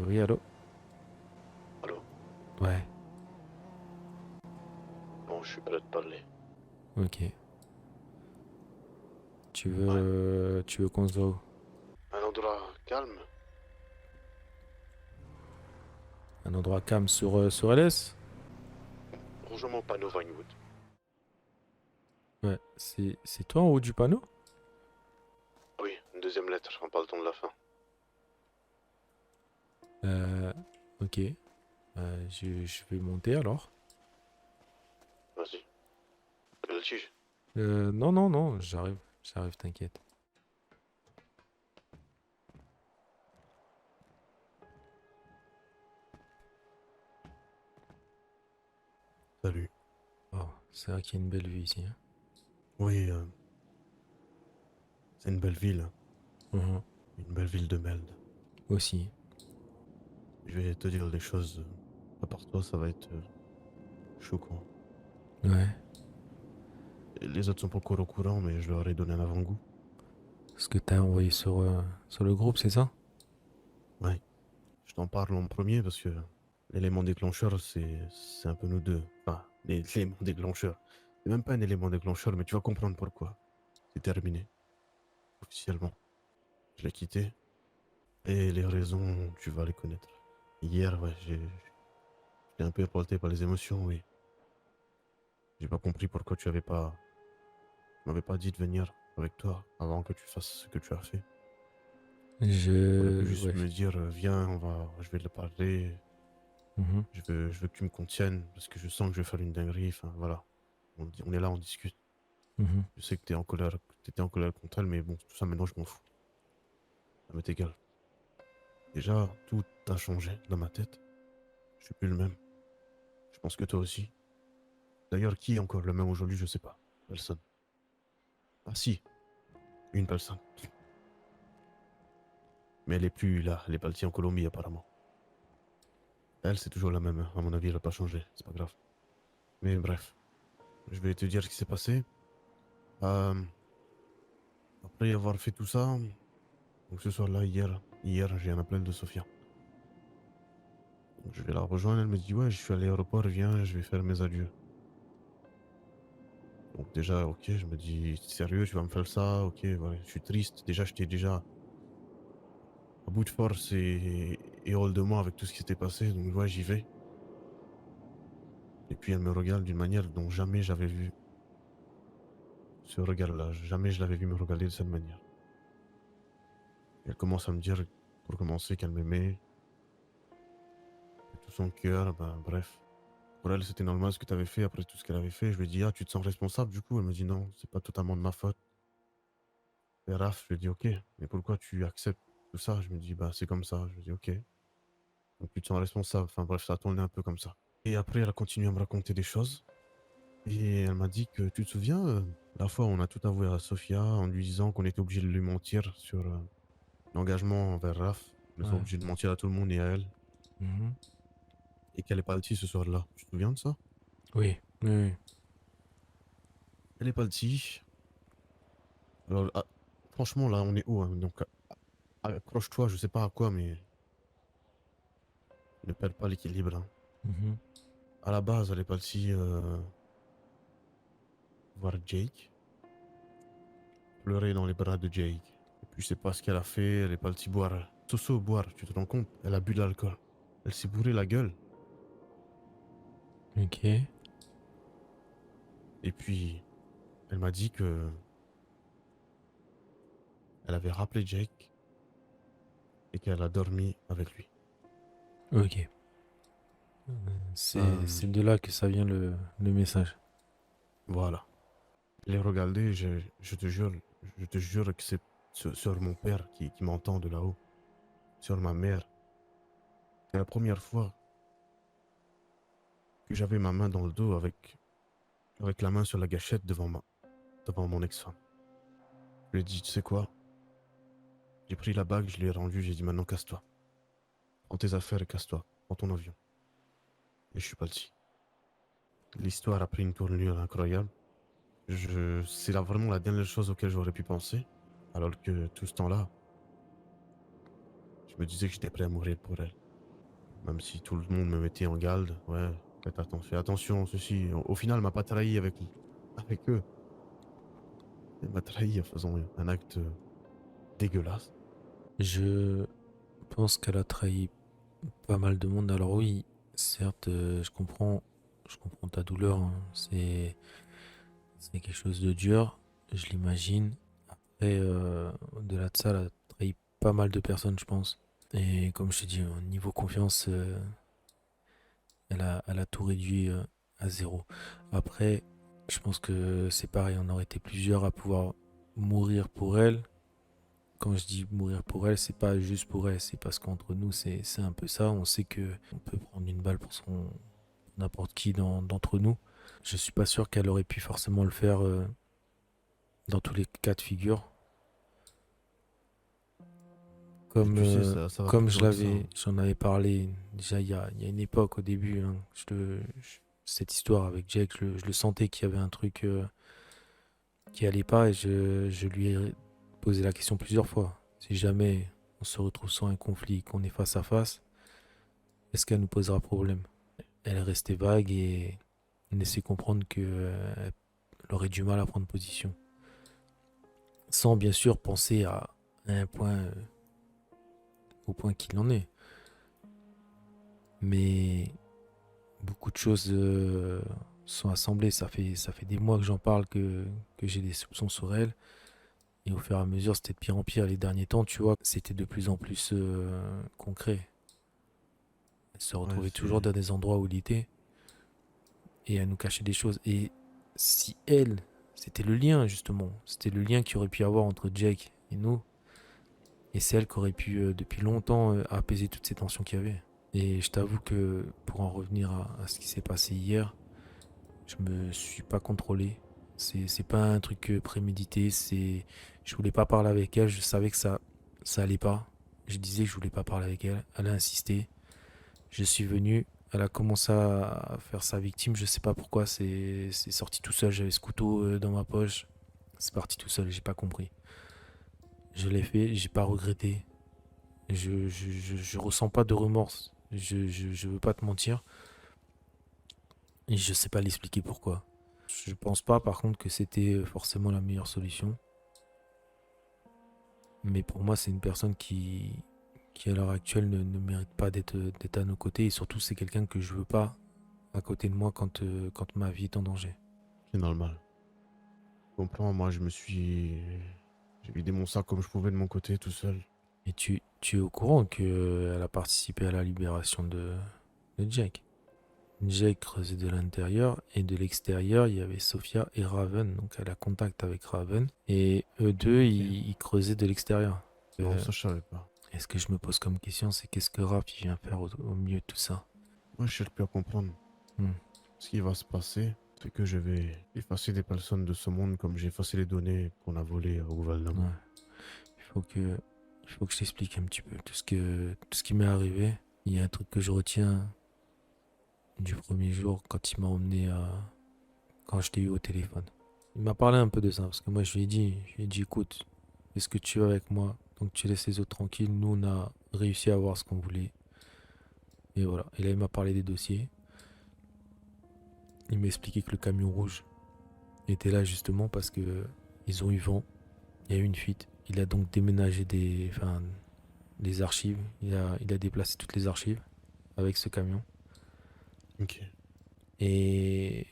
Oui, allô? Allô? Ouais, Bon, je suis prêt de parler. ok. Ouais. Tu veux qu'on se voit où? Un endroit calme? Un endroit calme sur LS? Rejoins-moi au panneau Vinewood. Ouais, c'est toi en haut du panneau? Oui, une deuxième lettre, on parle le temps de la fin. Euh, ok. Je vais monter alors. Vas-y. Quel tige? Non, non, non, j'arrive, t'inquiète. Salut. Oh, c'est vrai qu'il y a une belle vue ici, hein. Oui, c'est une belle ville, hein. Mhm. Une belle ville de merde. Aussi. Je vais te dire des choses. À part toi, ça va être choquant. Ouais. Et les autres sont pas encore au courant, mais je leur ai donné un avant-goût. Ce que t'as envoyé sur le groupe, c'est ça? Ouais. Je t'en parle en premier parce que l'élément déclencheur, c'est un peu nous deux. Enfin, l'élément déclencheur. C'est même pas un élément déclencheur, mais tu vas comprendre pourquoi. C'est terminé, officiellement. Je l'ai quitté. Et les raisons, tu vas les connaître. Hier, ouais, j'étais un peu emporté par les émotions, oui. J'ai pas compris pourquoi tu m'avais pas dit de venir avec toi avant que tu fasses ce que tu as fait. Tu aurais pu juste Ouais. me dire, viens, je vais te parler. Mhm, Je veux que tu me contiennes parce que je sens que je vais faire une dinguerie. Enfin, voilà. On est là, on discute. mhm. Je sais que t'étais en colère contre elle, mais bon, tout ça maintenant, je m'en fous. Ça m'est égal. Déjà, tout a changé dans ma tête. Je suis plus le même. Je pense que toi aussi. D'ailleurs, qui est encore le même aujourd'hui, je sais pas. Personne. Ah si, une personne. Mais elle est plus là, elle est partie en Colombie apparemment. Elle, c'est toujours la même, hein. À mon avis, elle n'a pas changé, c'est pas grave. Mais bref, je vais te dire ce qui s'est passé. Euh, Après avoir fait tout ça, donc ce soir-là, hier, j'ai un appel de Sofia. Donc je vais la rejoindre, elle me dit, ouais, je suis à l'aéroport, viens, je vais faire mes adieux. Donc déjà, ok, je me dis, sérieux, tu vas me faire ça, ok, voilà, je suis triste. Déjà, j'étais déjà à bout de force et hors de moi avec tout ce qui s'était passé, donc ouais, j'y vais. Et puis elle me regarde d'une manière dont jamais j'avais vu ce regard-là. Jamais je l'avais vu me regarder de cette manière. Et elle commence à me dire, pour commencer, qu'elle m'aimait, de tout son cœur, ben bref. Pour elle, c'était normal ce que tu avais fait après tout ce qu'elle avait fait. Je lui ai dit, ah, tu te sens responsable du coup? Elle me dit, non, c'est pas totalement de ma faute. Et Raph, je lui ai dit, ok, mais pourquoi tu acceptes tout ça? Je me dis, bah c'est comme ça. Je lui ai dit, ok. Donc tu te sens responsable. Enfin bref, ça a tourné un peu comme ça. Et après, elle a continué à me raconter des choses. Et elle m'a dit que, tu te souviens, la fois où on a tout avoué à Sofia en lui disant qu'on était obligé de lui mentir sur l'engagement envers Raph, ne sont Ouais. obligés de mentir à tout le monde et à elle, Mhm. et qu'elle est partie ce soir-là. Tu te souviens de ça? Oui, oui, oui. Elle est partie. Alors, franchement, là, on est où, hein? Donc, accroche-toi, je sais pas à quoi, mais ne perds pas l'équilibre, hein. Mhm. À la base, elle est partie voir Jake, pleurer dans les bras de Jake. Et puis, je sais pas ce qu'elle a fait, elle est partie boire. Soso, boire, tu te rends compte? Elle a bu de l'alcool. Elle s'est bourré la gueule. Ok. Et puis, elle m'a dit que elle avait rappelé Jake et qu'elle a dormi avec lui. Ok. Euh, C'est de là que ça vient le message. voilà. Les regarder, je te jure que c'est sur mon père qui m'entend de là-haut, sur ma mère. C'est la première fois que j'avais ma main dans le dos avec la main sur la gâchette devant mon ex-femme. Je lui ai dit, tu sais quoi? J'ai pris la bague, je l'ai rendue, j'ai dit maintenant casse-toi. Prends tes affaires et casse-toi. Prends ton avion. Et je suis parti. L'histoire a pris une tournure incroyable. C'est là vraiment la dernière chose auquel j'aurais pu penser. Alors que tout ce temps-là, je me disais que j'étais prêt à mourir pour elle. Même si tout le monde me mettait en garde, ouais, fais attention, ceci. Au final, elle m'a pas trahi avec eux. Elle m'a trahi en faisant un acte dégueulasse. Je pense qu'elle a trahi pas mal de monde. Alors oui, certes, je comprends ta douleur, hein. C'est quelque chose de dur, je l'imagine. Après, au-delà de ça, elle a trahi pas mal de personnes, je pense. Et comme je t'ai dit, au niveau confiance, elle a tout réduit à zéro. Après, je pense que c'est pareil, on aurait été plusieurs à pouvoir mourir pour elle. Quand je dis mourir pour elle, c'est pas juste pour elle, c'est parce qu'entre nous, c'est un peu ça. On sait que on peut prendre une balle pour son n'importe qui d'entre nous. Je suis pas sûr qu'elle aurait pu forcément le faire dans tous les cas de figure. Et tu sais, ça va plus Comme loin que ça, hein. j'en avais parlé déjà il y a une époque au début, hein, cette histoire avec Jake, je le sentais qu'il y avait un truc qui allait pas et je lui ai posé la question plusieurs fois. Si jamais on se retrouve sans un conflit, qu'on est face à face, est-ce qu'elle nous posera problème? Elle est restée vague et on essaie de comprendre qu'elle aurait du mal à prendre position. Sans bien sûr penser à un point, au point qu'il en est. Mais beaucoup de choses sont assemblées. Ça fait des mois que j'en parle, que j'ai des soupçons sur elle. Et au fur et à mesure, c'était de pire en pire. Les derniers temps, tu vois, c'était de plus en plus concret. Elle se Ouais, retrouvait toujours c'est. dans des endroits où il était et elle nous cachait des choses. Et si elle, c'était le lien justement, c'était le lien qu'il aurait pu y avoir entre Jake et nous, et c'est elle qui aurait pu depuis longtemps apaiser toutes ces tensions qu'il y avait. Et je t'avoue que pour en revenir à ce qui s'est passé hier, je me suis pas contrôlé. C'est pas un truc prémédité. Je voulais pas parler avec elle. Je savais que ça allait pas. Je disais que je voulais pas parler avec elle. Elle a insisté. Je suis venu. Elle a commencé à faire sa victime. Je sais pas pourquoi. C'est sorti tout seul. J'avais ce couteau dans ma poche. C'est parti tout seul. J'ai pas compris. Je l'ai fait. J'ai pas regretté. Je ressens pas de remords. Je veux pas te mentir. Et je sais pas l'expliquer pourquoi. Je pense pas par contre que c'était forcément la meilleure solution. Mais pour moi, c'est une personne qui à l'heure actuelle ne mérite pas d'être à nos côtés. Et surtout, c'est quelqu'un que je veux pas à côté de moi quand ma vie est en danger. C'est normal. Je comprends, moi, j'ai vidé mon sac comme je pouvais de mon côté, tout seul. Et tu es au courant qu'elle a participé à la libération de Jack. Jack creusait de l'intérieur et de l'extérieur, il y avait Sophia et Raven. Donc elle a contact avec Raven. Et eux deux, Ok. ils creusaient de l'extérieur. Non, Euh, ça, je savais pas. Et ce que je me pose comme question, c'est qu'est-ce que Raph il vient faire au milieu de tout ça? Moi, je cherche plus à comprendre. Hmm. Ce qui va se passer, c'est que je vais effacer des personnes de ce monde comme j'ai effacé les données qu'on a volées au Ouais. gouvernement. Il faut que, il faut que je t'explique un petit peu tout ce qui m'est arrivé. Il y a un truc que je retiens du premier jour quand il m'a emmené quand je t'ai eu au téléphone. Il m'a parlé un peu de ça parce que moi je lui ai dit écoute, fais ce que tu veux avec moi, donc tu laisses les autres tranquilles. Nous on a réussi à avoir ce qu'on voulait et voilà. Et là il m'a parlé des dossiers. Il m'a expliqué que le camion rouge était là justement parce que ils ont eu vent. Il y a eu une fuite. Il a donc déménagé des archives. Il a déplacé toutes les archives avec ce camion. Ok. Et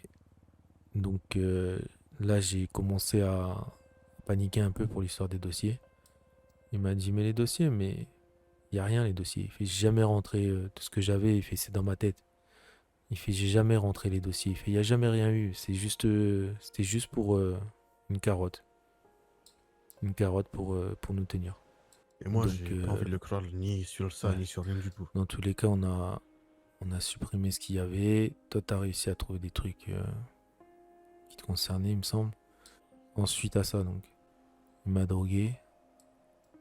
donc là, j'ai commencé à paniquer un peu pour l'histoire des dossiers. Il m'a dit, mais les dossiers, mais il n'y a rien, les dossiers. Il fait, j'ai jamais rentré tout ce que j'avais. Il fait, c'est dans ma tête. Il fait, j'ai jamais rentré les dossiers. Il fait, il n'y a jamais rien eu. C'était juste pour une carotte. Une carotte pour nous tenir. Et moi, Donc, j'ai pas envie de le croire ni sur ça, ouais. ni sur rien du tout. Dans tous les cas, on a supprimé ce qu'il y avait. Toi, t'as réussi à trouver des trucs qui te concernaient, il me semble. Ensuite à ça, donc, il m'a drogué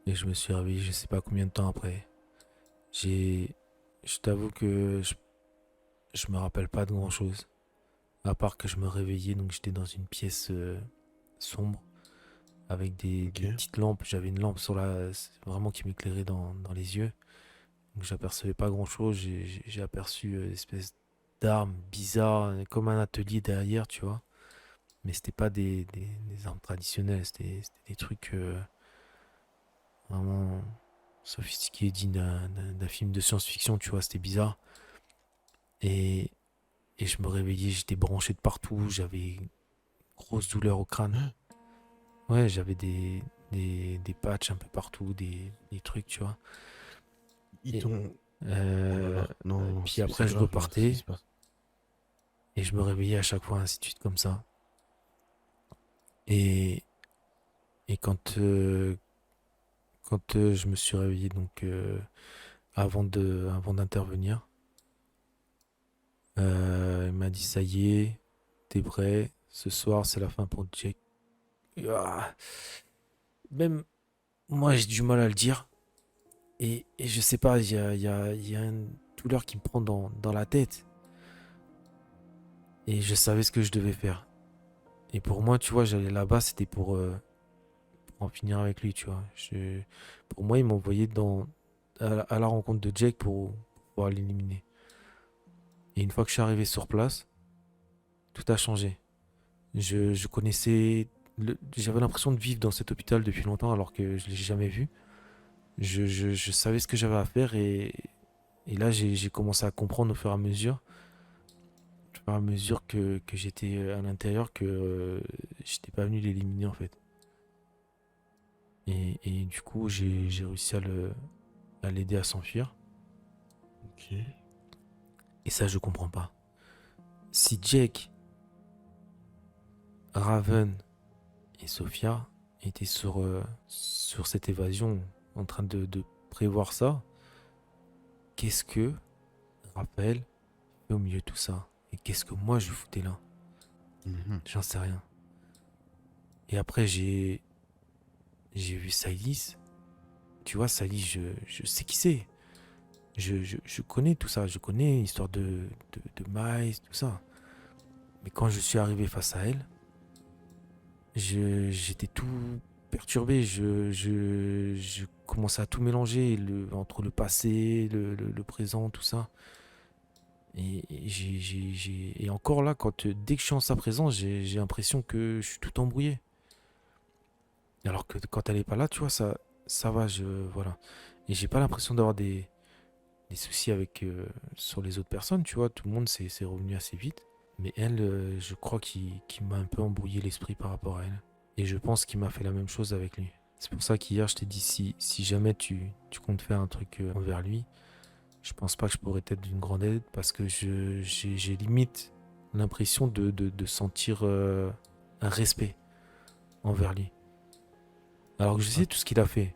et je me suis réveillé, je sais pas combien de temps après. J'ai, je t'avoue que je me rappelle pas de grand chose. À part que je me réveillais, donc j'étais dans une pièce sombre avec Ok. des petites lampes. J'avais une lampe sur vraiment qui m'éclairait dans les yeux. Donc j'apercevais pas grand-chose. J'ai aperçu une espèce d'armes bizarres, comme un atelier derrière, tu vois. Mais c'était pas des armes traditionnelles, c'était des trucs vraiment sophistiqués, dignes d'un film de science-fiction, tu vois. C'était bizarre. Et, et je me réveillais, j'étais branché de partout, j'avais une grosse douleur au crâne. Hein? Ouais, j'avais des patchs un peu partout, des trucs, tu vois. Ils Et, t'ont... Oh là euh, là, non, puis c'est après, je grave là, ce qui repartais se passe. et je me réveillais à chaque fois, ainsi de suite, comme ça. Et, et quand je me suis réveillé, donc avant d'intervenir, il m'a dit ça y est, t'es prêt, ce soir c'est la fin pour Jake. Ah, même moi j'ai du mal à le dire. Et je sais pas, il y a une douleur qui me prend dans la tête. Et je savais ce que je devais faire. Et pour moi, tu vois, j'allais là-bas, c'était pour en finir avec lui, tu vois. Pour moi, il m'a envoyé à la rencontre de Jake pour pouvoir l'éliminer. Et une fois que je suis arrivé sur place, tout a changé. Je connaissais. J'avais l'impression de vivre dans cet hôpital depuis longtemps alors que je ne l'ai jamais vu. Je savais ce que j'avais à faire et là j'ai commencé à comprendre au fur et à mesure que j'étais à l'intérieur que j'étais pas venu l'éliminer en fait. Et du coup j'ai réussi à l'aider à s'enfuir. Ok. Et ça je comprends pas. Si Jake, Raven et Sophia étaient sur cette évasion en train de prévoir ça, qu'est-ce que Raphaël fait au milieu de tout ça? Et qu'est-ce que moi je foutais là? Mhm. J'en sais rien. Et après j'ai vu Silis. Tu vois, Silis, je sais qui c'est. Je connais tout ça. Je connais l'histoire de Miles, tout ça. Mais quand je suis arrivé face à elle, j'étais tout perturbé. Je commençais à tout mélanger entre le passé, le présent, tout ça. Et encore là, dès que je suis en sa présence, j'ai l'impression que je suis tout embrouillé. Alors que quand elle est pas là, tu vois, ça va, voilà. Et j'ai pas l'impression d'avoir des soucis sur les autres personnes, tu vois. Tout le monde s'est revenu assez vite. Mais elle, je crois qu'il m'a un peu embrouillé l'esprit par rapport à elle. Et je pense qu'il m'a fait la même chose avec lui. C'est pour ça qu'hier, je t'ai dit, si jamais tu comptes faire un truc envers lui, je pense pas que je pourrais être d'une grande aide parce que j'ai limite l'impression de sentir un respect envers lui. Alors que je sais Att- tout ce qu'il a fait.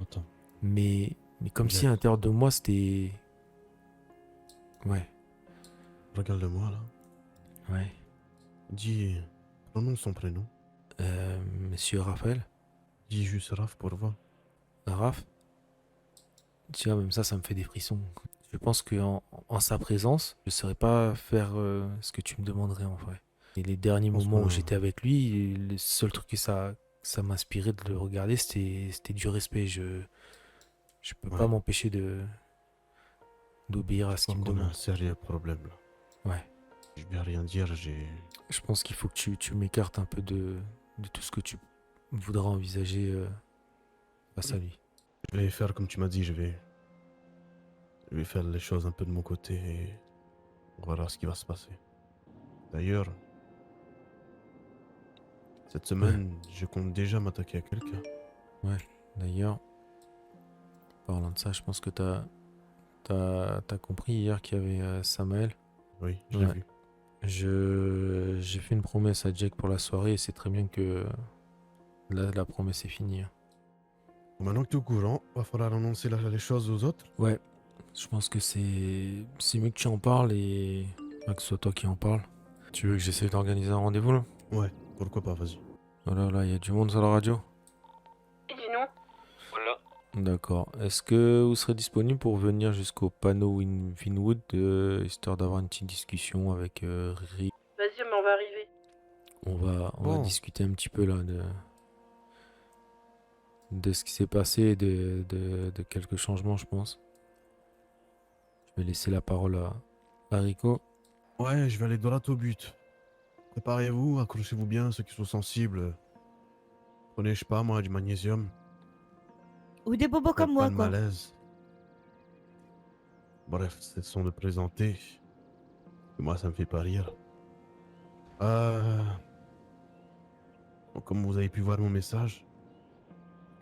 Attends. Mais comme si Jack, à l'intérieur de moi, c'était... Ouais, regarde-moi là. ouais. Dis, prononce son prénom. Monsieur Raphaël, Dis juste Raph pour voir. Raph, tu vois, même ça me fait des frissons. Je pense en sa présence, je ne saurais pas faire ce que tu me demanderais en vrai. Et les derniers moments où Pense-moi. j'étais avec lui, le seul truc ça m'inspirait de le regarder, c'était du respect. Je peux pas Ouais, m'empêcher d'obéir à je ce crois qu'il me qu'on a un demande. sérieux problème là. Ouais. Je vais rien dire, j'ai. Je pense qu'il faut que tu m'écartes un peu de tout ce que tu voudras envisager face à lui. Je vais faire comme tu m'as dit, je vais faire les choses un peu de mon côté et on verra ce qui va se passer. D'ailleurs, cette Ouais, semaine, je compte déjà m'attaquer à quelqu'un. ouais. D'ailleurs, parlant de ça, je pense que t'as compris hier qu'il y avait Samael. Oui, je l'ai Ouais. vu. J'ai fait une promesse à Jack pour la soirée et c'est très bien que la promesse est finie, hein. Maintenant que tu es au courant, va falloir annoncer les choses aux autres. Ouais, je pense que c'est mieux que tu en parles et que ce soit toi qui en parle. Tu veux que j'essaie d'organiser un rendez-vous là? Ouais, pourquoi pas, vas-y. Voilà, là, il y a du monde sur la radio. Et dis non. Voilà. D'accord. Est-ce que vous serez disponible pour venir jusqu'au panneau Winwood, histoire d'avoir une petite discussion avec Riri? Vas-y, mais on va arriver. On va Bon, discuter un petit peu là de ce qui s'est passé et de quelques changements, je pense. Je vais laisser la parole à Rico. Ouais, je vais aller droit au but. Préparez-vous, accrochez-vous bien, ceux qui sont sensibles. Prenez, je sais pas moi, du magnésium. Ou des bobos Pas comme moi, de quoi. malaise. Bref, c'est le son de présenter. Moi, ça me fait pas rire. Comme vous avez pu voir mon message,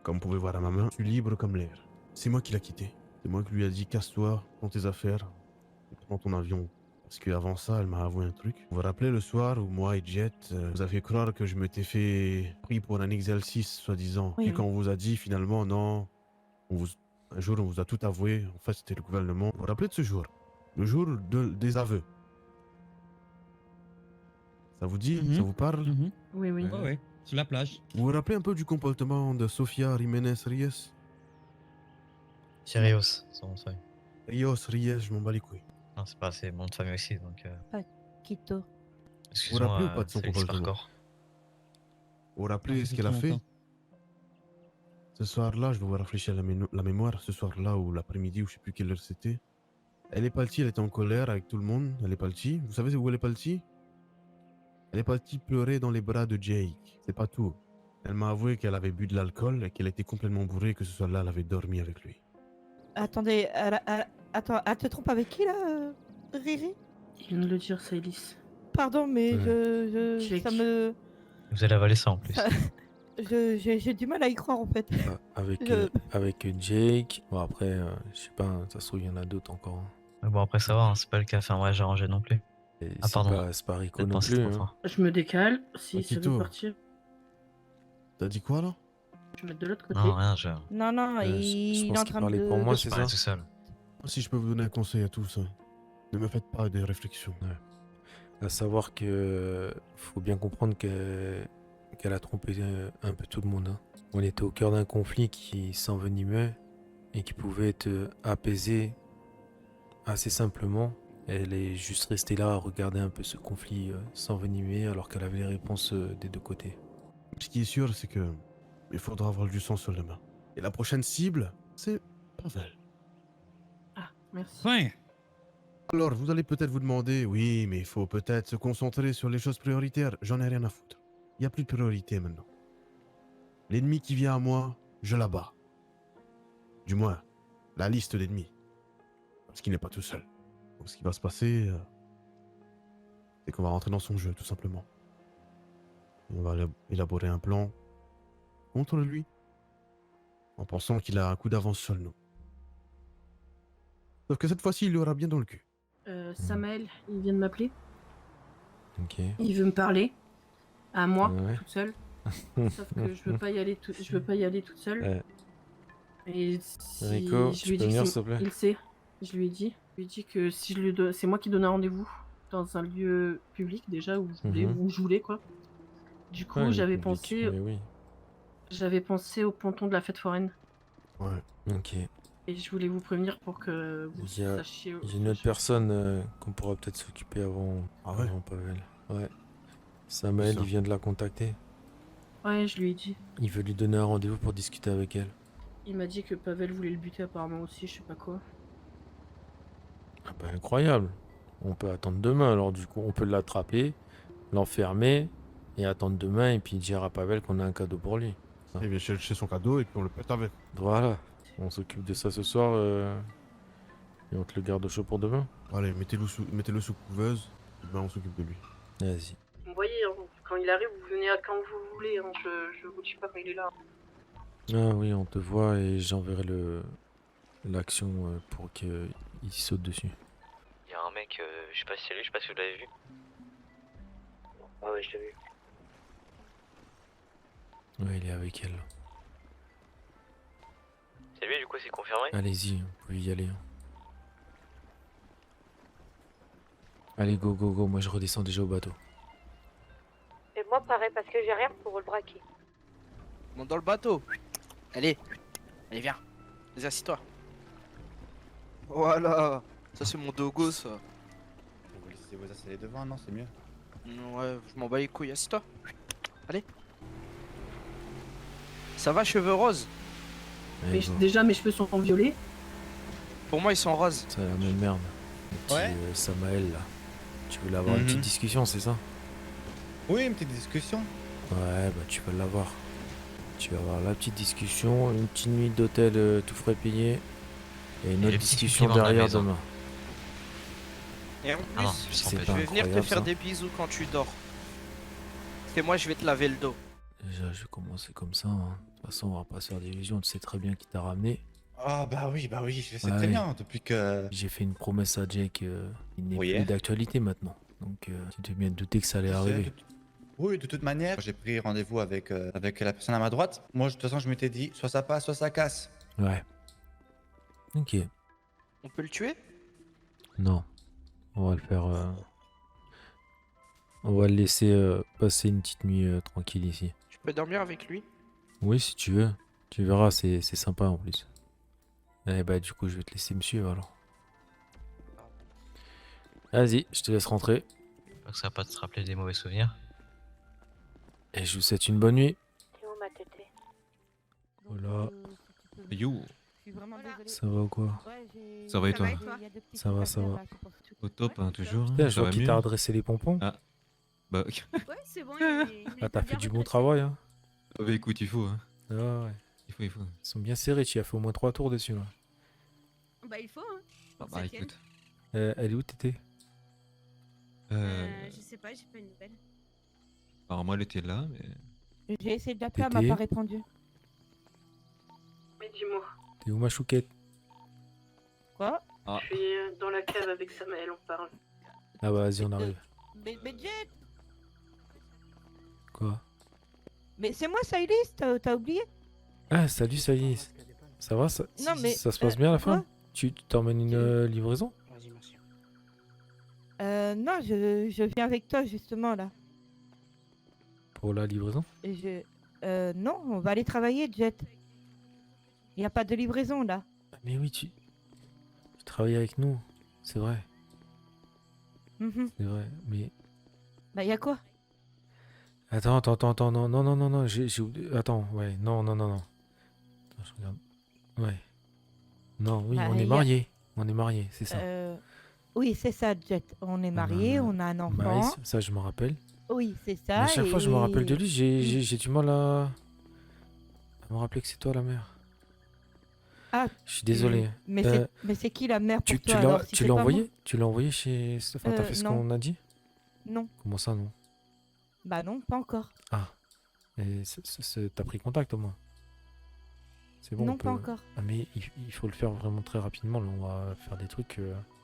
comme vous pouvez voir à ma main, je suis libre comme l'air. C'est moi qui l'ai quitté. C'est moi qui lui ai dit casse-toi, prends tes affaires et prends ton avion. Parce qu'avant ça, elle m'a avoué un truc. Vous vous rappelez le soir où moi et Jet, vous avez fait croire que je m'étais fait pris pour un exercice, soi-disant. Oui. Puis quand on vous a dit finalement non, un jour on vous a tout avoué, en fait c'était le gouvernement. Vous vous rappelez de ce jour? Le jour des aveux. Ça vous dit? Ça vous parle? Oui, oui. Ouais. Ouais, ouais, sur la plage. Vous vous rappelez un peu du comportement de Sofia Jiménez Reyes? Sirius, son nom de famille. Reyes, je m'en bats les couilles. Non, c'est pas, c'est mon nom de famille aussi, donc. Quito. Excuse-moi, rappelez ou pas de son c'est Félix comportement? Parcours. Vous vous rappelez Ah, ce qu'elle a ça fait fait? longtemps. Ce soir-là, je vais vous rafraîchir la mémoire, ce soir-là ou l'après-midi ou je sais plus quelle heure c'était. Elle est partie, elle était en colère avec tout le monde, elle est partie. Vous savez où elle est partie? Elle est partie pleurer dans les bras de Jake, c'est pas tout. Elle m'a avoué qu'elle avait bu de l'alcool et qu'elle était complètement bourrée, que ce soir-là, elle avait dormi avec lui. Attendez, attends, elle te trompe avec qui, là, Riri? Il vient de le dire, ça, Elise. Pardon, mais Ouais. Jake. ça me... Vous allez avaler ça en plus. J'ai du mal à y croire, en fait. Avec, Je- avec Jake. Bon, après, je sais pas, ça se trouve, il y en a d'autres encore. Hein. Mais bon, après, ça va, hein, c'est pas le cas, fait un mariage arrangé non plus. Et Ah, pardon. c'est pas Rico Peut-être non penser plus. trop Hein. fort. Je me décale. Si ça Akito. veut partir, T'as dit quoi là? je vais mettre de l'autre côté. Non, rien, je Non, je il est pense en qu'il train parlait de... pour moi, c'est parlais ça? tout seul. Si je peux vous donner un conseil à tous, hein, ne me faites pas des réflexions. À savoir que faut bien comprendre qu'elle a trompé un peu tout le monde. Hein. On était au cœur d'un conflit qui s'envenimait et qui pouvait être apaisé assez simplement. Elle est juste restée là à regarder un peu ce conflit s'envenimer alors qu'elle avait les réponses des deux côtés. Ce qui est sûr, c'est que il faudra avoir du sang sur les mains. Et la prochaine cible, c'est Pavel. Ah, merci. Fin. Alors, vous allez peut-être vous demander, oui, mais il faut peut-être se concentrer sur les choses prioritaires. J'en ai rien à foutre. Il n'y a plus de priorité maintenant. L'ennemi qui vient à moi, je l'abats. Du moins, la liste d'ennemis. Parce qu'il n'est pas tout seul. Donc, ce qui va se passer, c'est qu'on va rentrer dans son jeu, tout simplement. Et on va élaborer un plan contre lui, en pensant qu'il a un coup d'avance sur nous. Sauf que cette fois-ci, il l'aura bien dans le cul. Samael, il vient de m'appeler. Ok. Il veut me parler. À moi, Ouais. toute seule. Sauf que je veux pas y aller toute seule. Ouais. Et si Rico, je tu lui ai peux dit venir, que s'il te plaît? il sait. Je lui ai dit. Je lui ai dit que si je lui donne, c'est moi qui donne un rendez-vous dans un lieu public déjà où je voulais quoi. Du coup, Ouais, le j'avais public, pensé, mais oui. au ponton de la fête foraine. Ouais. Ok. Et je voulais vous prévenir pour que vous Il y a- sachiez. Il y a une autre personne qu'on pourra peut-être s'occuper avant, Ah ouais? avant Pavel. Ouais. Samuel, Ça. il vient de la contacter. Ouais, je lui ai dit. Il veut lui donner un rendez-vous pour discuter avec elle. Il m'a dit que Pavel voulait le buter apparemment aussi, je sais pas quoi. Ah bah incroyable. On peut attendre demain, alors du coup on peut l'attraper, l'enfermer et attendre demain et puis dire à Pavel qu'on a un cadeau pour lui. Il vient chercher son cadeau et puis on le pète avec. Voilà. On s'occupe de ça ce soir et on te le garde au chaud pour demain. Allez, mettez-le sous couveuse, et ben on s'occupe de lui. Vas-y. Vous voyez, hein, quand il arrive, vous venez à quand vous voulez. Hein, je vous dis pas quand il est là. Ah oui, on te voit et j'enverrai l'action pour qu'il saute dessus. Il y a un mec, je sais pas si c'est lui, je sais pas si vous l'avez vu. Ah ouais, je t'ai vu. Ouais, il est avec elle. C'est lui, du coup, c'est confirmé. Allez-y, vous pouvez y aller. Allez, go, go, go. Moi, je redescends déjà au bateau. Et moi, pareil, parce que j'ai rien pour le braquer. Monte dans le bateau. Allez. Allez, viens. Vas-y, assis-toi. Voilà. Ça, c'est mon dogo, ça. Vous laissez vos assiettes devant, non, c'est mieux. Ouais, je m'en bats les couilles. Assis-toi. Allez. Ça va, cheveux roses? Allez, Mais go. déjà, mes cheveux sont violets. Pour moi, ils sont roses. C'est la même merde. Le petit Ouais. Samael là. Tu veux l'avoir une petite Mhm. discussion, c'est ça? Oui, une petite discussion. Ouais, bah tu vas l'avoir. Tu vas avoir la petite discussion, une petite nuit d'hôtel tout frais payé. Et une Et autre le petit discussion supplément de la derrière maison. demain. Et en Ah non, plus, plus c'est en plus. pas je vais venir te incroyable, faire ça. des bisous quand tu dors. Et moi, je vais te laver le dos. Déjà, je vais commencer comme ça, hein. De toute façon, on va pas se faire d'illusions. Tu sais très bien qui t'a ramené. Ah bah oui, je sais Ouais. très bien, depuis que... J'ai fait une promesse à Jake. Il n'est Oui. plus d'actualité maintenant. Donc, tu t'es bien douté que ça allait Je sais, arriver. Oui, de toute manière, j'ai pris rendez-vous avec, avec la personne à ma droite. Moi, de toute façon, je m'étais dit, soit ça passe, soit ça casse. Ouais. Ok. On peut le tuer? Non. On va le faire. On va le laisser passer une petite nuit tranquille ici. Je peux dormir avec lui? Oui, si tu veux. Tu verras, c'est sympa en plus. Eh bah, du coup, je vais te laisser me suivre alors. Vas-y, je te laisse rentrer. Donc ça va pas te rappeler des mauvais souvenirs. Et je vous souhaite une bonne nuit. C'est où ma tétée? Voilà. Si tu peux- You, Je suis vraiment désolée. Ça va ou quoi? Ouais, j'ai- Ça va et toi il y a des petits Ça va, trucs à ça faire, va. là, c'est pour tout. au top, Ouais, hein, toujours. Putain, hein, je ça vois va qui mieux. t'a adressé les pompons. Ah. Bah, Ouais, c'est bon. il Ah, t'as est fait bien du bon redressé. travail, hein. bah, écoute, il faut, hein. Ah ouais. Il faut. Ils sont bien serrés, tu as fait au moins 3 tours dessus là. Bah, il faut, hein. Bah, Ça tient. écoute. Elle est où t'étais? Je sais pas, j'ai pas une nouvelle. Alors, moi, elle était là, mais. J'ai essayé de l'appeler, elle m'a Tété. pas répondu. Mais dis-moi, T'es où ma chouquette? Quoi? Ah, je suis dans la cave avec Samael, on parle. Ah bah vas-y, on arrive. Mais Jet, Quoi? mais c'est moi, Saïlis, t'as oublié? Ah, salut Saïs. Ça va ça, Non, mais, ça se passe bien à la fin? quoi? Tu t'emmènes une livraison? Vas-y, merci. Non, je viens avec toi, justement, là. Pour la livraison? Et non, on va aller travailler, Jet. Il n'y a pas de livraison, là. Mais oui, tu travailles avec nous. C'est vrai, Mhm. c'est vrai. Mais Bah, il y a quoi? attends, non, j'ai oublié. Attends, ouais, non. Attends, je regarde. Ouais. Non, oui, Bah, on est y a- mariés. On est mariés, c'est ça. Oui, c'est ça, Jet. On est mariés, a on a un enfant. Maïs, ça je me rappelle. Oui, c'est Mais ça. à chaque fois je me rappelle de lui, Mm. j'ai du mal à me rappeler que c'est toi la mère. Ah, Je suis désolé. Mais c'est qui la mère Tu pour toi alors, si tu c'est l'as pas envoyé? Tu l'as envoyé chez... Enfin, t'as fait ce non. qu'on a dit? moi? Non. Comment ça, non? Bah non, pas encore. Ah. Et t'as pris contact au moins? C'est bon, on non, pas peut- encore. Ah, mais il faut le faire vraiment très rapidement. Là, on va faire des trucs...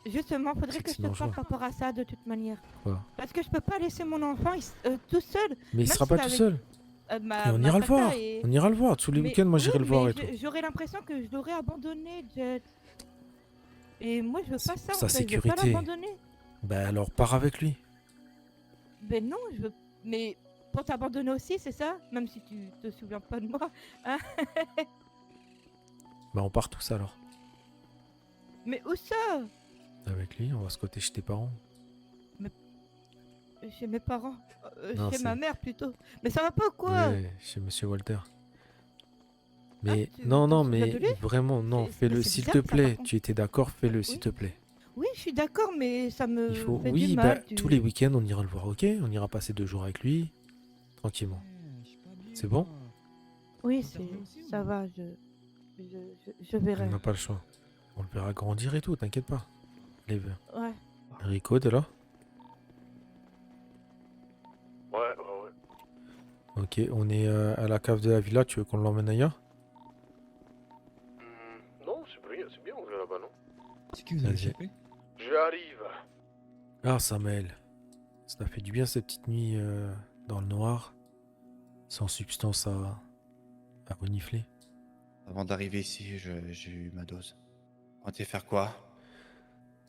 Justement, faudrait C'est que que je te c'est dangereux. parle par rapport à ça de toute manière. Quoi? Parce que je peux pas laisser mon enfant tout seul. Mais il Même sera s'il pas tout avait- seul. Et on ira le voir. On ira le voir. Tous les week-ends, moi j'irai le voir et tout. J'aurais l'impression que je l'aurais abandonné, Jet. Et moi, je veux C'est pas ça. pour sa en fait. Je veux pas sécurité. l'abandonner. Bah alors, pars avec lui. Ben non, je veux. Mais pour t'abandonner aussi, c'est ça? Même si tu te souviens pas de moi. Hein? Bah on part tous alors. Mais où ça? Avec lui, on va se côté chez tes parents. Chez mes parents. Non, Chez ma c'est- mère plutôt. Mais ça va pas ou quoi? Ouais, chez Monsieur Walter. Mais tu non, t'en non, souviens mais de lui? vraiment, non, C'est- fais-le mais c'est s'il bizarre, te ça, par plaît. contre. Tu étais d'accord, fais-le Oui. s'il te plaît. Oui, je suis d'accord, mais ça me Il faut, fait oui, du bah, mal. tous les week-ends, on ira le voir, ok? On ira passer 2 jours avec lui, tranquillement. C'est bon? Oui, ça va, je verrai. On n'a pas le choix. On le verra grandir et tout, t'inquiète pas. Allez, viens. Ouais. Rico, t'es là? Ouais. Ok, on est à la cave de la villa, tu veux qu'on l'emmène ailleurs? Non, c'est bien, on va là-bas, non? C'est qui vous avez Vas-y. échappé? J'arrive. Ah, Samuel. Ça t'a fait du bien cette petite nuit dans le noir, sans substance à renifler. Avant d'arriver ici, j'ai eu ma dose. On comptait faire quoi?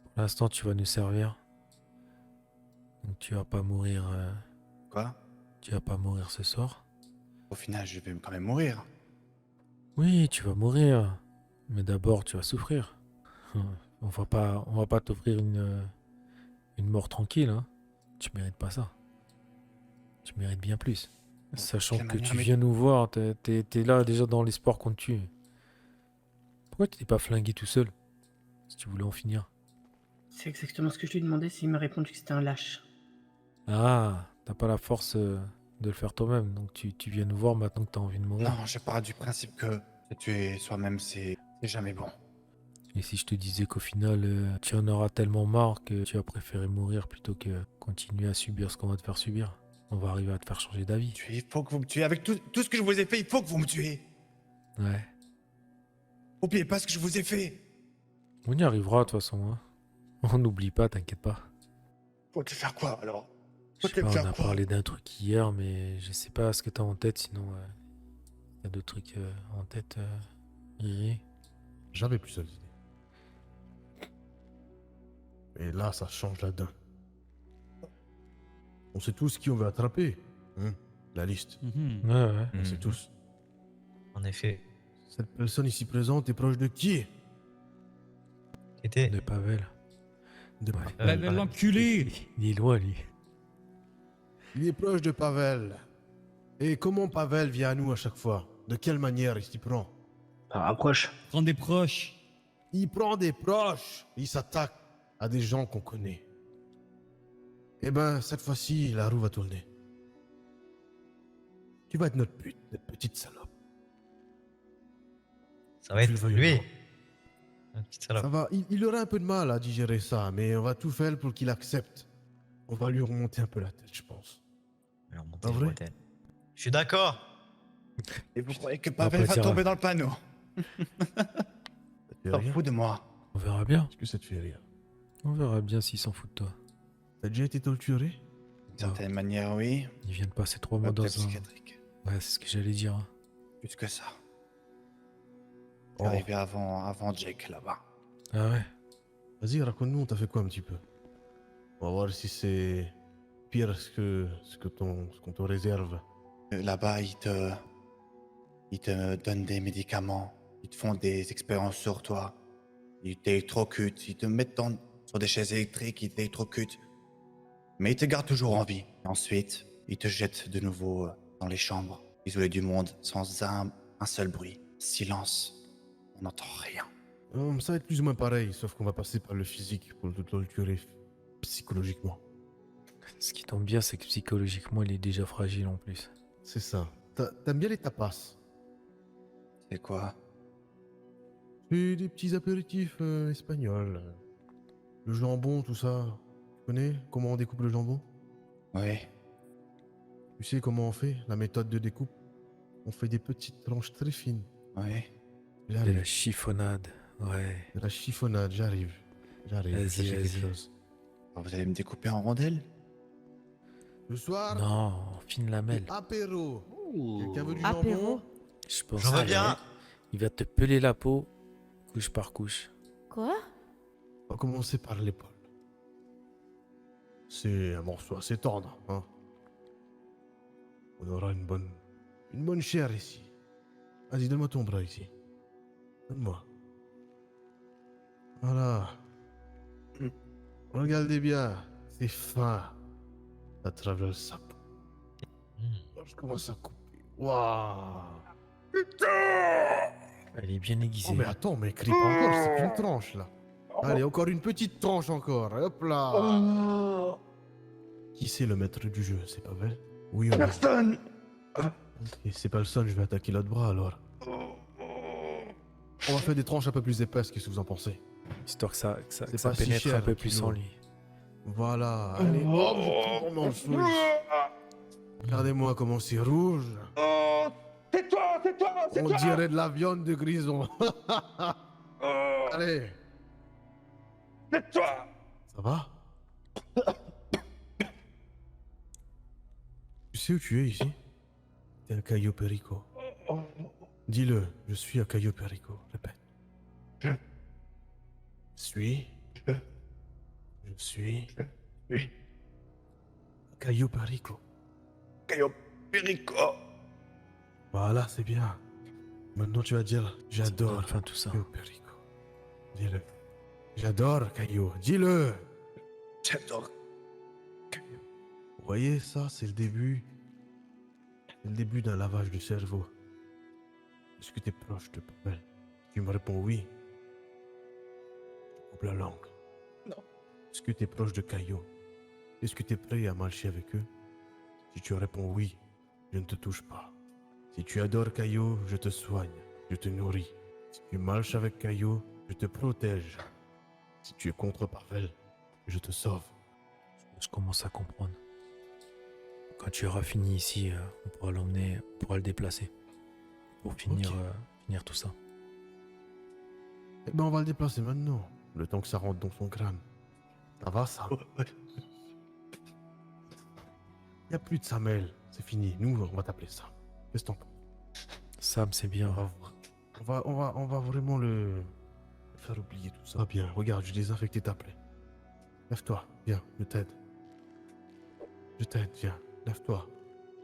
Pour l'instant, tu vas nous servir. Donc tu vas pas mourir. Quoi? Tu vas pas mourir ce soir. Au final, je vais quand même mourir. Oui, tu vas mourir. Mais d'abord, tu vas souffrir. On va pas t'offrir une mort tranquille, hein. Tu mérites pas ça. Tu mérites bien plus. Sachant quelle que manière, tu mais- viens nous voir, t'es là déjà dans l'espoir qu'on te tue. Pourquoi tu t'es pas flingué tout seul? si tu voulais en finir. C'est exactement ce que je lui demandais s'il m'a répondu que c'était un lâche. Ah, t'as pas la force de le faire toi-même, donc tu viens nous voir maintenant que t'as envie de mourir. Non, je pars du principe que tuer soi-même, c'est jamais bon. Et si je te disais qu'au final, tu en auras tellement marre que tu as préféré mourir plutôt que continuer à subir ce qu'on va te faire subir. On va arriver à te faire changer d'avis. Il faut que vous me tuez. Avec tout ce que je vous ai fait, il faut que vous me tuez. Ouais. Oubliez pas ce que je vous ai fait. On y arrivera de toute façon. Hein. On n'oublie pas, t'inquiète pas. Faut te faire quoi alors? Je sais pas, on a parlé d'un truc hier, mais je sais pas ce que t'as en tête, sinon t'as d'autres trucs en tête, Riri. J'avais plusieurs idées. Et là, ça change la donne. On sait tous qui on veut attraper. Hein, la liste. Ouais, ouais. On sait tous. En effet. Cette personne ici présente est proche de qui? Était. De Pavel. De Ouais. Pavel. Pavel l'enculé. Il est loin, lui. Il est proche de Pavel. Et comment Pavel vient à nous à chaque fois? De quelle manière il s'y prend? Rapproche. Prends des proches. Il prend des proches. Il s'attaque à des gens qu'on connaît. Eh ben, cette fois-ci, la roue va tourner. Tu vas être notre pute, notre petite salope. Ça va Tu le être veuilles ou lui. non. Un petit salope. Ça va, il aura un peu de mal à digérer ça, mais on va tout faire pour qu'il accepte. On va lui remonter un peu la tête, je pense. Alors, montez Pas le vrai? bretelle. Je suis d'accord. Et vous croyez que pas Pavel va dire, tomber dans le panneau? Ça te fait T'en rire? fous de moi. On verra bien. Est-ce que ça te fait rire? On verra bien s'il s'en fout de toi. T'as déjà été torturé? D'une certaine manière, oui. Il vient de passer 3 mois dans Hôpital un... psychiatrique. Ouais, c'est ce que j'allais dire. Hein. Plus que ça. Oh. Je suis arrivé avant Jake là-bas. Ah ouais. Vas-y, raconte-nous, t'as fait quoi un petit peu? On va voir si c'est pire ce qu'on te réserve. Là-bas, ils te donnent des médicaments. Ils te font des expériences sur toi. Ils t'électrocutent. Ils te mettent sur des chaises électriques. Ils t'électrocutent. Mais ils te gardent toujours en vie. Ensuite, ils te jettent de nouveau dans les chambres, isolées du monde, sans un seul bruit. Silence. On n'entend rien. Ça va être plus ou moins pareil, sauf qu'on va passer par le physique pour te torturer psychologiquement. Ce qui tombe bien, c'est que psychologiquement, il est déjà fragile en plus. C'est ça. T'aimes bien les tapas? C'est quoi? C'est des petits apéritifs espagnols. Le jambon, tout ça. Tu connais comment on découpe le jambon? Oui. Tu sais comment on fait? La méthode de découpe? On fait des petites tranches très fines. Oui. De la J'arrive. chiffonnade. Ouais. De la chiffonnade, j'arrive. Vas-y, chercher quelque vas-y. chose. Vous allez me découper en rondelles? Ce soir, Non, fine lamelle. apéro. Quelqu'un veut du Apéro. jambon? Je pense J'en veux que bien. il va te peler la peau, couche par couche. Quoi? On va commencer par l'épaule. C'est un morceau assez tendre, hein. On aura une bonne chair ici. Vas-y, donne-moi ton bras ici. Donne-moi. Voilà. Regardez bien, c'est fin. Ça traverse sa peau. Je commence à couper. Waouh. Elle est bien aiguisée. Oh mais attends, mais crie pas encore, c'est qu'une tranche là. Allez, encore une petite tranche encore. Hop là. Qui c'est le maître du jeu? C'est pas vrai? Oui, on est. Personne. Et c'est pas le seul, je vais attaquer l'autre bras alors. On va faire des tranches un peu plus épaisses, qu'est-ce que vous en pensez? Histoire que ça, C'est ça pas si pénètre cher, un peu un plus kilo. en lui. Voilà, allez. Oh, mais comment je suis. Regardez-moi comment c'est rouge. C'est toi, c'est toi, c'est On toi. dirait de la viande de grison. Allez, C'est toi. ça va? Tu sais où tu es ici? T'es à Cayo Perico. Dis-le, je suis à Cayo Perico. Répète. Je suis. Je suis. Oui. à Cayo Perico. Cayo Perico. Voilà, c'est bien. Maintenant tu vas dire j'adore Enfin, tout ça. Cayo Perico. Dis-le. J'adore Cayo. Dis-le. J'adore. Vous voyez, ça, c'est le début. C'est le début d'un lavage du cerveau. Est-ce que t'es proche de Pavel? Tu me réponds oui. Je coupe la langue. Non. Est-ce que tu es proche de Caillot? Est-ce que tu es prêt à marcher avec eux? Si tu réponds oui, je ne te touche pas. Si tu adores Caillot, je te soigne, je te nourris. Si tu marches avec Caillot, je te protège. Si tu es contre Pavel, je te sauve. Je commence à comprendre. Quand tu auras fini ici, on pourra l'emmener, on pourra le déplacer. Pour finir, Ok. finir tout ça. Eh ben on va le déplacer maintenant, le temps que ça rentre dans son crâne. Ça va ça? Y a plus de Samuel, c'est fini. Nous, on va t'appeler ça. Qu'est-ce que t'en penses? Sam, c'est bien. On va vraiment le faire oublier tout ça. Ah bien, regarde, j'ai désinfecté ta plaie. Lève-toi, viens, je t'aide. Je t'aide, viens, lève-toi.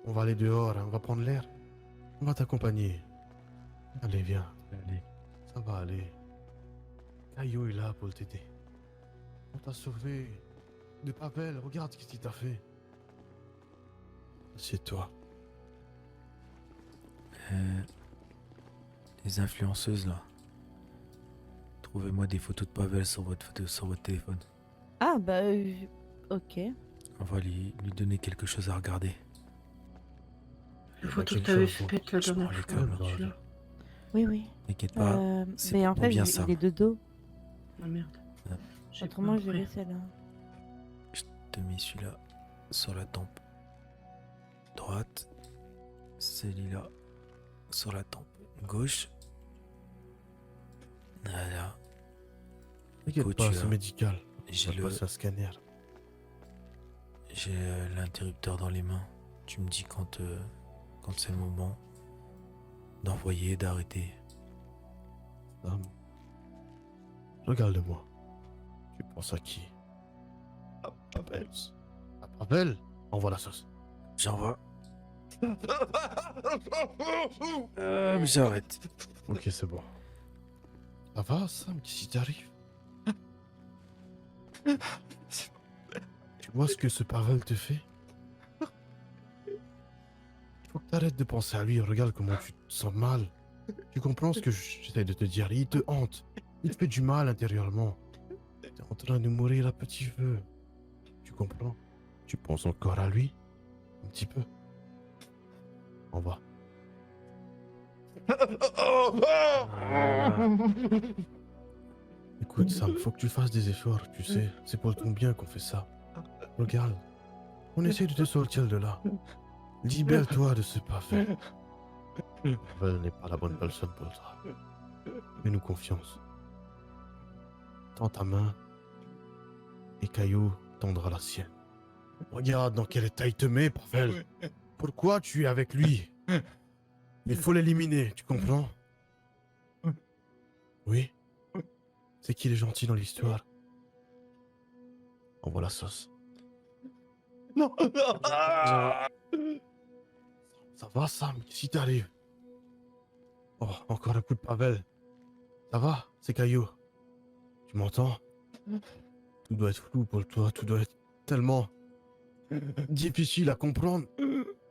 On va aller dehors, hein, on va prendre l'air. On va t'accompagner. Allez, viens. Allez. Ça va aller. Caillot est là pour t'aider. On t'a sauvé de Pavel, regarde ce qu'il t'a fait. C'est toi. Les influenceuses là. Trouvez-moi des photos de Pavel sur votre téléphone. Ah, bah, ok. On va lui donner quelque chose à regarder. La photo j'ai que t'avais une chose, faite la je dernière prends les fois. câbles, tu là. l'as. Oui, oui. T'inquiète pas. c'est Mais en pour fait, bien il ça. est de dos. Ah merde. Ouais. J'ai Autrement, pas je pris. vais celle-là. Je te mets celui-là sur la tempe droite. Celui-là sur la tempe gauche. Voilà. T'inquiète Écoute, pas, tu c'est as- médical. J'ai On va passer un scanner. l'interrupteur dans les mains. Tu me dis quand c'est le moment d'envoyer, d'arrêter. Sam, regarde-moi. Tu penses à qui? Pavel. À Pavel? Envoie la sauce. J'envoie. J'arrête. Ok, c'est bon. Ça va, Sam? Qu'est-ce qui t'arrive? Tu vois ce que ce Pavel te fait? Il faut que t'arrêtes de penser à lui. Regarde comment tu te sens mal. Tu comprends ce que j'essaie de te dire? Il te hante. Il te fait du mal intérieurement. T'es en train de mourir à petit feu. Tu comprends? Tu penses encore à lui? Un petit peu. On va. Écoute, Sam, faut que tu fasses des efforts, tu sais. C'est pour ton bien qu'on fait ça. Regarde. On essaie de te sortir de là. Libère-toi de ce Pavel. Pavel n'est pas la bonne personne pour toi. Fais-nous confiance. Tends ta main et Caillou tendra la sienne. Regarde dans quel état il te met, Pavel. Pourquoi tu es avec lui? Il faut l'éliminer, tu comprends? Oui? C'est qui les gentils dans l'histoire? Envoie la sauce. Non. Ça va, Sam? Qu'est-ce qui t'arrive? Oh, encore un coup de Pavel. Ça va? C'est Caillou. Tu m'entends? Tout doit être flou pour toi, tout doit être tellement difficile à comprendre.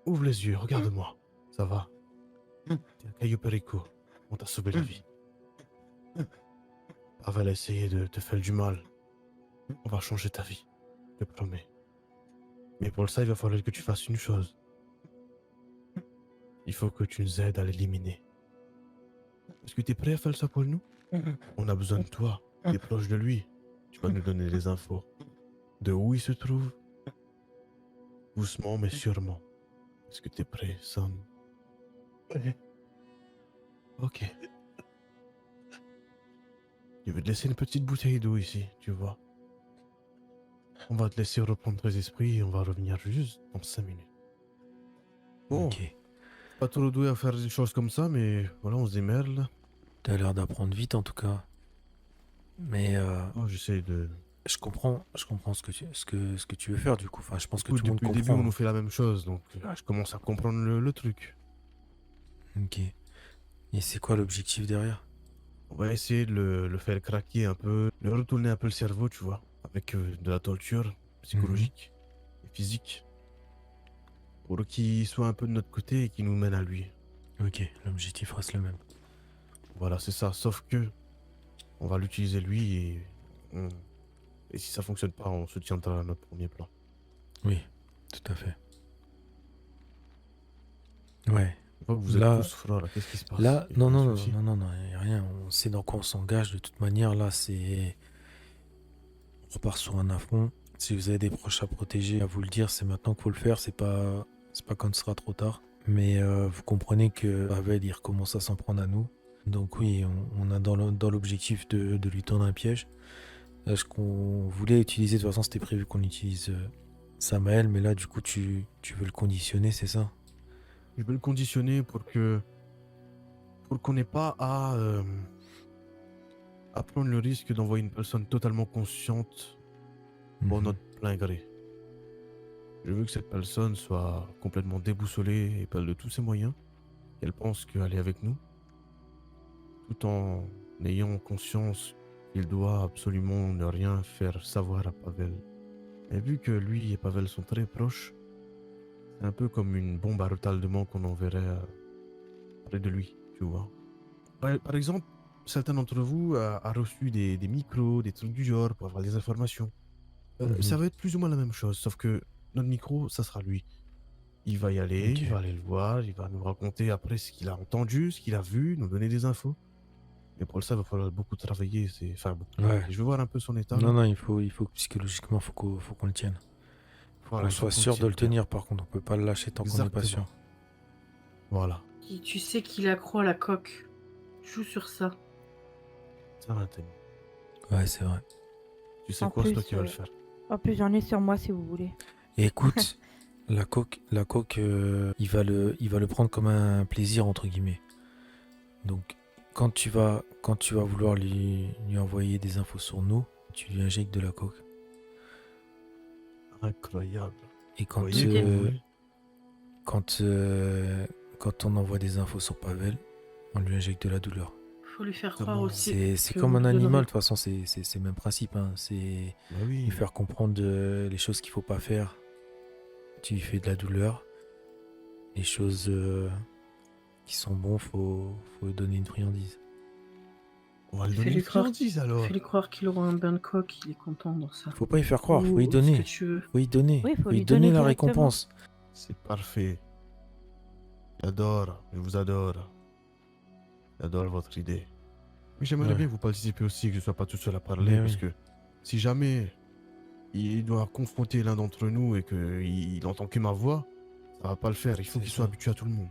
Ouvre les yeux, regarde-moi. Ça va? T'es un Caillou Perico. On t'a sauvé la vie. Pavel a essayé de te faire du mal. On va changer ta vie. Je te promets. Mais pour ça, il va falloir que tu fasses une chose. Il faut que tu nous aides à l'éliminer. Est-ce que tu es prêt à faire ça pour nous? On a besoin de toi. Tu es proche de lui. Tu vas nous donner les infos. De où il se trouve. Doucement mais sûrement. Est-ce que tu es prêt, Sam? Ouais. Ok. Je vais te laisser une petite bouteille d'eau ici, tu vois. On va te laisser reprendre tes esprits et on va revenir juste dans 5 minutes. Bon, Ok. pas trop doué à faire des choses comme ça, mais voilà, on se démerde là. T'as l'air d'apprendre vite en tout cas. Mais Oh, j'essaie de... je comprends ce que tu veux faire du coup. Enfin, je pense que Écoute, tout le monde depuis le début, comprend. on nous fait la même chose, donc je commence à comprendre le truc. Ok. Et c'est quoi l'objectif derrière? On va essayer de le faire craquer un peu, de retourner un peu le cerveau, tu vois, avec de la torture psychologique et physique, pour qu'il soit un peu de notre côté et qu'il nous mène à lui. Ok, l'objectif reste le même. Voilà, c'est ça, sauf que on va l'utiliser lui et Et si ça fonctionne pas, on se tiendra à notre premier plan. Oui, tout à fait. Ouais. Je vois que vous êtes Là- tous froids, là. Qu'est-ce qui se passe? Là, Y a non, pas de non, non, souci? non, non, non, y a rien. On sait dans quoi on s'engage. De toute manière, là, c'est. On repart sur un affront. Si vous avez des proches à protéger, à vous le dire, c'est maintenant qu'il faut le faire. C'est pas quand ce sera trop tard. Mais vous comprenez que Pavel, il recommence à s'en prendre à nous. Donc oui, on a dans l'objectif de lui tendre un piège. Là, ce qu'on voulait utiliser, de toute façon, c'était prévu qu'on utilise Samael. Mais là, du coup, tu veux le conditionner, c'est ça? Je veux le conditionner pour qu'on n'ait pas à prendre le risque d'envoyer une personne totalement consciente pour Mhm. notre plein gré. Je veux que cette personne soit complètement déboussolée et perde de tous ses moyens, qu'elle pense qu'elle est avec nous, tout en ayant conscience qu'il doit absolument ne rien faire savoir à Pavel. Et vu que lui et Pavel sont très proches, c'est un peu comme une bombe à retardement qu'on enverrait près de lui, tu vois. Par exemple, certains d'entre vous a reçu des micros, des trucs du genre pour avoir des informations. Ça va être plus ou moins la même chose, sauf que notre micro, ça sera lui. Il va y aller, Ok. il va aller le voir, il va nous raconter après ce qu'il a entendu, ce qu'il a vu, nous donner des infos. Mais pour ça, il va falloir beaucoup travailler. Enfin, beaucoup travailler. Je veux voir un peu son état. là. Non, non, il faut psychologiquement, faut qu'on le tienne. Voilà, On il faut soit qu'on sûr de le tienne bien. tenir, par contre, on peut pas le lâcher tant qu'on n'est pas sûr. Exactement. Voilà, Tu sais qu'il accroît à la coque. Joue sur ça. ça va tenir. Ouais, c'est vrai. Tu sais En quoi, c'est toi plus, qui vas le faire. En plus, j'en ai sur moi si vous voulez. Et écoute, la coque, il va le prendre comme un plaisir, entre guillemets. Donc, quand tu vas vouloir lui envoyer des infos sur nous, tu lui injectes de la coque. Incroyable. Et quand, Voyez Ok. comme vous voulez. quand on envoie des infos sur Pavel, on lui injecte de la douleur. Faut lui faire Comment croire aussi. C'est que comme vous un lui animal, de donnerez- toute façon, c'est le même principe. Hein. C'est Bah oui. lui faire comprendre les choses qu'il faut pas faire. Tu lui fais de la douleur. Les choses qui sont bonnes, faut lui donner une friandise. On va le Fais-lui donner une croire- friandise alors. Fais-lui croire qu'il aura un bain de coque, il est content dans ça. Faut pas y faire croire, faut Ou y ce donner. que tu veux. Faut y donner. Oui, faut y donner la directement. récompense. C'est parfait. J'adore, je vous adore. J'adore votre idée. Mais j'aimerais Ouais. bien que vous participiez aussi, que je ne sois pas tout seul à parler, Mais parce oui. que si jamais il doit confronter l'un d'entre nous et qu'il entend que ma voix, ça va pas le faire. Il faut C'est qu'il soit ça. habitué à tout le monde.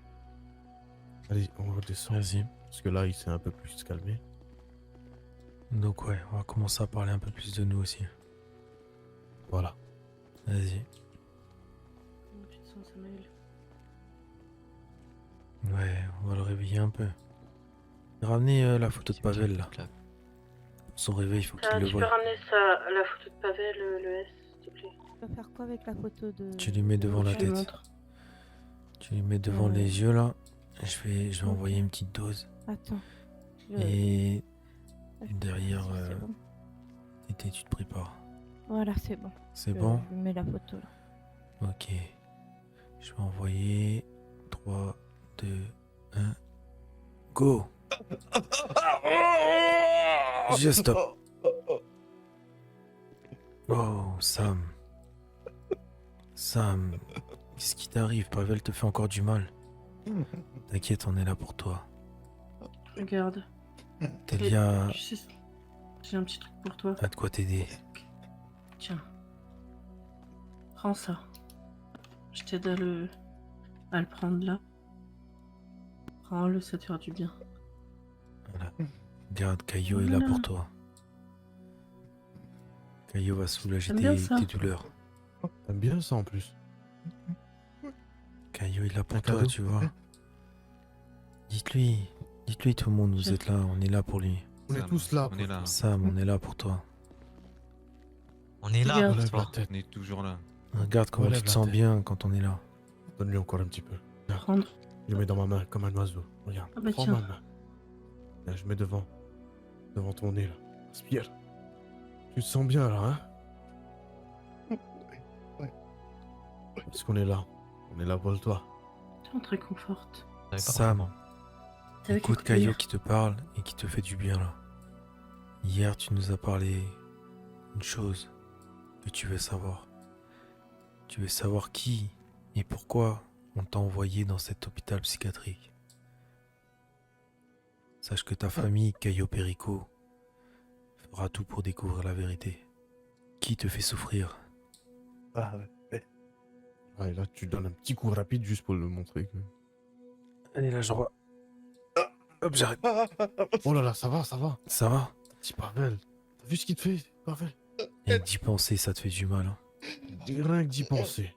Allez, on redescend. Vas-y. Parce que là, il s'est un peu plus calmé. Donc ouais, on va commencer à parler un peu plus de nous aussi. Voilà. Vas-y. Comment tu te sens, Samuel? Ouais, on va le réveiller un peu. Ramenez la photo de Pavel là. Son réveil, il faut qu'il le Tu peux voie. ramener ça, la photo de Pavel, le S, s'il te plaît. Tu vas faire quoi avec la photo de... Tu lui mets devant la Tu lui tête. montres. Tu lui mets devant Ouais. les yeux là. Je vais Ok. envoyer une petite dose. Attends. Et Je- derrière, c'est bon. tu te prépares. Voilà, c'est bon. C'est Je- bon? Je mets la photo là. Ok. Je vais envoyer 3, 2, 1. Go! Juste stop. Oh, Sam. Sam, qu'est-ce qui t'arrive? Pavel te fait encore du mal. T'inquiète, on est là pour toi. Regarde. Delia Tu sais, j'ai un petit truc pour toi. a de quoi t'aider. Tiens. Prends ça. Je t'aide à le prendre là. Prends-le, ça te fera du bien. Voilà. Regarde, Caillou est là Voilà. pour toi. Caillou va soulager J'aime bien ça. tes douleurs. T'aimes bien ça en plus. Caillou est là pour Un toi, cadeau. tu vois. Dites-lui tout le monde, vous Je- êtes là, on est là pour lui. On est Sam, tous là. On est là. Sam, on est là pour toi. On est là Regarde. pour Relève la toi. tête. On est toujours là. Regarde comment Relève tu te la sens tête. bien quand on est là. Donne-lui encore un petit peu. Prendre. Je le mets dans ma main comme un oiseau. Regarde. Ah bah Prends tiens. ma main. Là, je mets devant ton nez là. Inspire. Tu te sens bien là, hein? Parce qu'on est là. On est là pour toi. On te réconforte. Vous savez pas Sam, vraiment. C'est avec écoute écouter. Caillou qui te parle et qui te fait du bien là. Hier, tu nous as parlé une chose que tu veux savoir. Tu veux savoir qui et pourquoi on t'a envoyé dans cet hôpital psychiatrique. Sache que ta famille, Caio Perico, fera tout pour découvrir la vérité. Qui te fait souffrir? Ah, ouais. Ouais, là, tu donnes un petit coup rapide juste pour le montrer. Allez, là, je vois. Hop, j'arrête. Oh là là, ça va, ça va. Ça va? Petit Pavel, t'as vu ce qu'il te fait, Pavel? Et d'y penser, ça te fait du mal. Hein. Rien que d'y penser.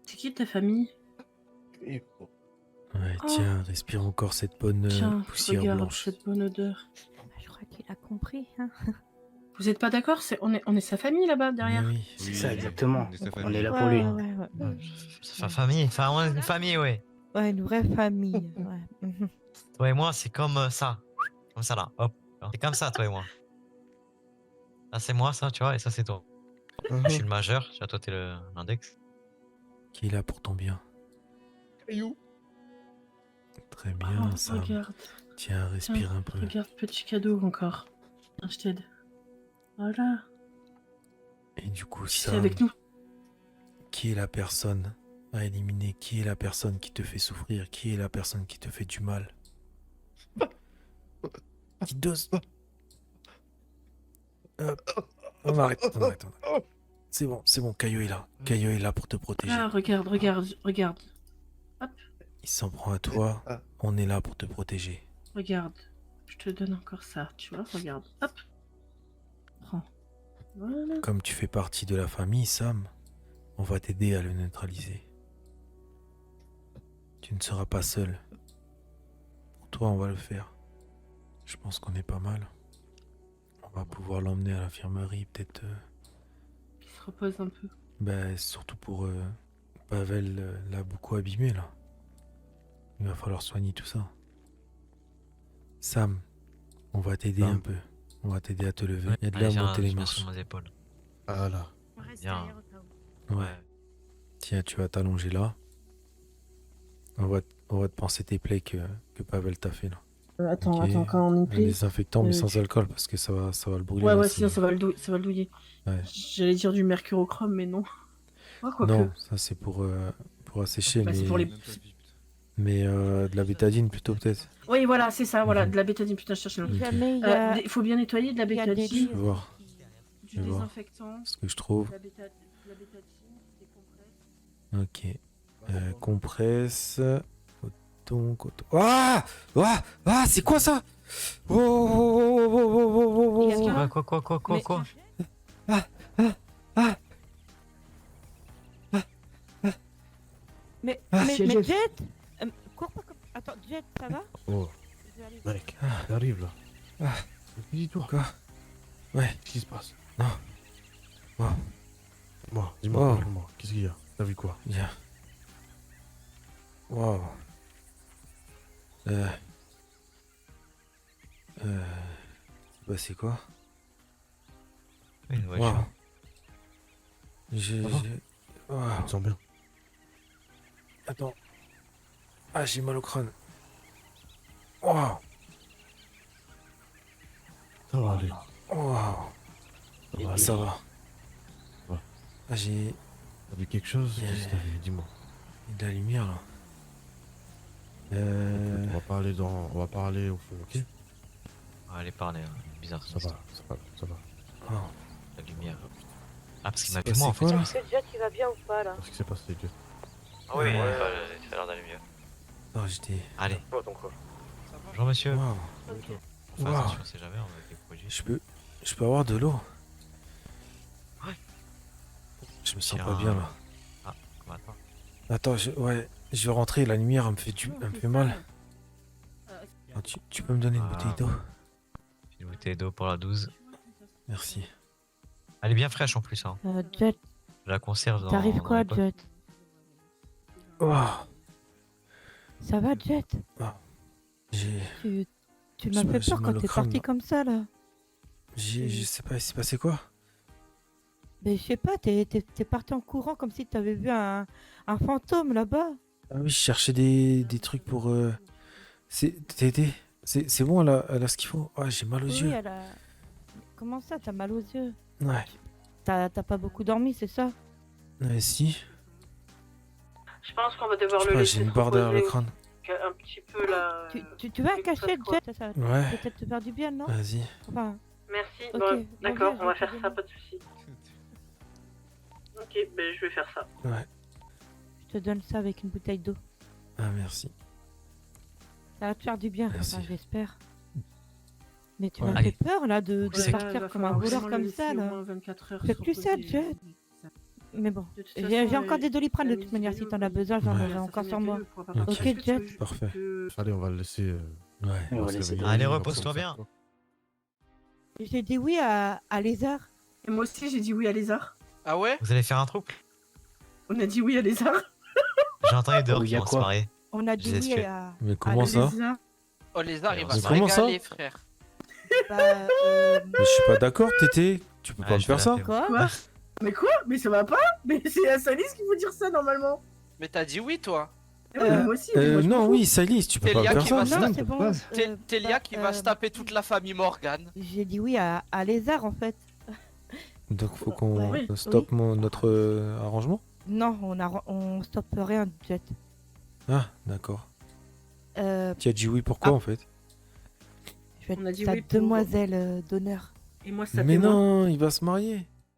C'est qui ta famille? Ouais, Oh. tiens, respire encore cette bonne Tiens, poussière regarde blanche. cette bonne odeur. Je crois qu'il a compris. Hein. Vous êtes pas d'accord? On est sa famille là-bas Mais derrière. oui. C'est ça, exactement. on est sa On famille. est là pour lui. Ouais. Sa famille, enfin, on est une famille, ouais. Ouais, une vraie famille. Ouais. Mhm. Toi et moi, c'est comme ça. Comme ça, là. Hop. C'est comme ça, toi et moi. Là, c'est moi, ça, tu vois, et ça, c'est toi. Je suis le majeur, tu vois, toi, t'es l'index. Qui est là pour ton bien. Caillou. Très bien, Oh, Sam. regarde, Tiens, respire Tiens, un peu. regarde, petit cadeau encore. Tiens, je t'aide. Voilà. Et du coup, Tu sais, Sam, avec nous. qui est la personne à éliminer? Qui est la personne qui te fait souffrir? Qui est la personne qui te fait du mal? Qui dose. Hop. On arrête. C'est bon, Caillou est là. Caillou est là pour te protéger. Ah, regarde. Il s'en prend à toi. On est là pour te protéger. Regarde. Je te donne encore ça, tu vois, regarde. Hop. Prends. Voilà. Comme tu fais partie de la famille, Sam, on va t'aider à le neutraliser. Tu ne seras pas seul. Pour toi, on va le faire. Je pense qu'on est pas mal. On va pouvoir l'emmener à l'infirmerie, peut-être. Qu'il se repose un peu. Ben, surtout pour Pavel l'a beaucoup abîmé là. Il va falloir soigner tout ça. Sam, on va t'aider Sam. un peu. On va t'aider à te lever. Il y a de Allez, l'air viens, monter les je mets marches. sur mes épaules. Ah là. On reste Bien. derrière au cas où. Ouais. Tiens, tu vas t'allonger là. On va te penser tes plaies que Pavel t'a fait là. Attends, Ok. quand on est Un pris. désinfectant, mais Euh, sans alcool, parce que ça va le brûler. Ouais, là, sinon ça va le douiller. Ouais. J'allais dire du mercurochrome, mais non. Ouais, quoique. Non, ça c'est pour assécher, Bah, mais, c'est pour les- Même pas vite. mais de la bétadine plutôt peut-être. Oui, voilà, c'est ça, voilà, Mhm. de la bétadine, putain, je cherche le nom. Ok. Jamais il y a... Il faut bien nettoyer de la il y a des bétadine, Je vais voir du je vais voir. désinfectant, ce que je trouve. de la bétadine, des compresses. Ok. Compresse. Coton. Ah! Ah! C'est quoi ça? Oh, oh, oh, oh, oh, oh, oh, Il y a oh, qu'un- Quoi Mais c'est Jeff. Jet cours pas comme... Attends, Jet, ça va? Oh, Je vais aller- mec, il arrive là. Ah. Dis-toi. Quoi? Ouais. Qu'est-ce qui se passe? Non. Wow. Dis-moi, Oh. parle-moi. Qu'est-ce qu'il y a? T'as vu quoi? Viens. Waouh. C'est quoi? Une voiture. Waouh. J'ai. Ça va? Waouh. Tu te sens bien? Attends. Ah, j'ai mal au crâne. Waouh. Ça va aller. Waouh. Ça va aller. Ça va. Ouais. Ah, j'ai T'as vu quelque chose? Yeah. Qu'est-ce que t'as vu? Dis-moi. de la lumière là. On va pas aller au fond, ok? Allez, parler, hein. Bizarre Ça va. Oh. La lumière. Ah, parce qu'il m'a C'est vu moi en passé fait. quoi, c'est là pour ça. Est-ce que déjà tu vas bien ou pas là? Qu'est-ce qui s'est passé, Dieu? Ah oui, ça a l'air d'aller mieux. Oh, j'étais. Allez. Bonjour monsieur. Waouh. Enfin, Wow. attention, on sait jamais, on va avec les produits. Je peux avoir de l'eau? Ouais. Je me sens Tiens. pas bien là. Ah, comment attends. Attends, je vais rentrer, la lumière elle me fait mal. Ah, tu peux me donner une Ah. bouteille d'eau? Une bouteille d'eau pour la 12. Merci. Elle est bien fraîche en plus, hein. Jet, Je la conserve dans. t'arrives dans quoi, les potes. Jet? Waouh. Ça va, Jet? J'ai. Tu J'ai m'as fait j'ai peur mal quand au t'es crâne, parti là. comme ça, là. Je sais pas, il s'est passé quoi? Mais je sais pas, t'es parti en courant comme si t'avais vu un fantôme là-bas. Ah oui, je cherchais des trucs pour. T'as aidé? C'est bon, elle a ce qu'il faut? Ah, j'ai mal aux Oui, yeux. elle a... Comment ça, t'as mal aux yeux? Ouais. T'as pas beaucoup dormi, c'est ça? Ouais, si. Je pense qu'on va devoir Je sais le pas, laisser j'ai une se barre derrière le reposer crâne. un petit peu là. Tu veux un une cachet, fois, Jet? Ça Ouais. peut-être te faire du bien, non? Vas-y. Enfin, Merci. Ok, Bon, bon, d'accord, bien, on va je faire vais ça, bien. pas de souci. Ok, ben je vais faire ça. Ouais. je te donne ça avec une bouteille d'eau. Ah, merci. Ça va te faire du bien, Merci. enfin, j'espère. Mais tu Ouais. m'as fait peur là de Ouais, partir il va comme un falloir voleur vraiment comme le ça laisser au là. moins 24 heures Fais se plus ça, reposer. Jet. Mais bon, De toute j'ai façon, encore des doliprane de la toute manière. Si mise t'en as vidéo, besoin, j'en Ouais. aurai ça encore fait sur une moi. vidéo pour Ok. avoir- Est-ce que Jet. Parfait. Allez, on va le laisser. Ouais. On va se laisser réveiller, Allez, on va repose-toi faire bien. quoi. J'ai dit oui à Lézard. Et moi aussi, j'ai dit oui à Lézard. Ah ouais? Vous allez faire un trouble? On a dit oui à Lézard. J'ai entendu dehors Oh, qu'ils y a vont se quoi? marier. On a Je dit les oui excuses. à. Mais comment ça? Lézard. Oh, Lézard, il va Mais se comment ça? régaler, frère. Bah, Mais je suis pas d'accord, Tété. Tu peux Ouais, pas me je vais faire ça. l'appeler. Quoi? Quoi? Mais quoi? Mais ça va pas? Mais c'est à Salis qu'il faut dire ça normalement. Mais t'as dit oui, toi. Eh ouais, mais moi aussi. mais moi, je m'en Non, fous. oui, Salis, tu peux C'est pas me Lia faire qui ça. va se Non, taper. c'est bon. base. Télia qui va se taper toute la famille Morgane. J'ai dit oui à Lézard en fait. Donc faut qu'on Ouais. stoppe notre arrangement. Non, on stoppe rien, Jet. Ah, d'accord. Euh, Tu as dit oui pourquoi Ah. en fait? je vais On a dit être sa oui pour- demoiselle d'honneur. Et moi, ça Mais témoin. non, il va se marier.